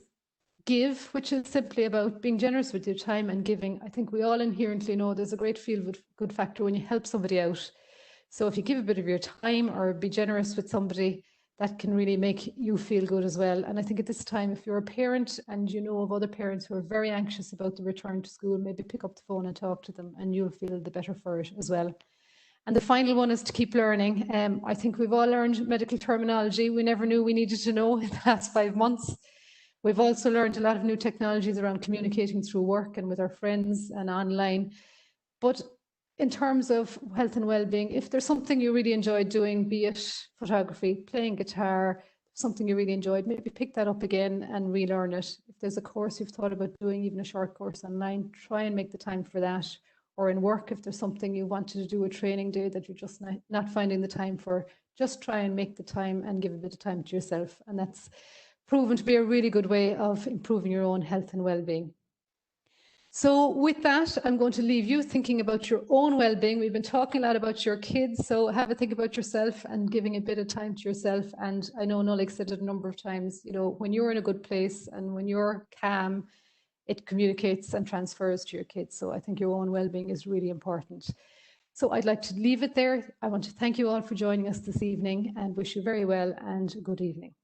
A: give, which is simply about being generous with your time and giving. I think we all inherently know there's a great feel-good factor when you help somebody out. So if you give a bit of your time or be generous with somebody, that can really make you feel good as well. And I think at this time, if you're a parent and you know of other parents who are very anxious about the return to school, maybe pick up the phone and talk to them and you'll feel the better for it as well. And the final one is to keep learning. I think we've all learned medical terminology we never knew we needed to know in the last 5 months. We've also learned a lot of new technologies around communicating through work and with our friends and online. But in terms of health and well-being, if there's something you really enjoyed doing, be it photography, playing guitar, something you really enjoyed, maybe pick that up again and relearn it. If there's a course you've thought about doing, even a short course online, try and make the time for that. Or in work, if there's something you wanted to do, a training day that you're just not finding the time for, just try and make the time and give a bit of time to yourself. And that's proven to be a really good way of improving your own health and well-being. So with that, I'm going to leave you thinking about your own well-being. We've been talking a lot about your kids, so have a think about yourself and giving a bit of time to yourself. And I know Nolik said it a number of times, you know, when you're in a good place and when you're calm, it communicates and transfers to your kids. So I think your own well-being is really important. So I'd like to leave it there. I want to thank you all for joining us this evening and wish you very well and good evening.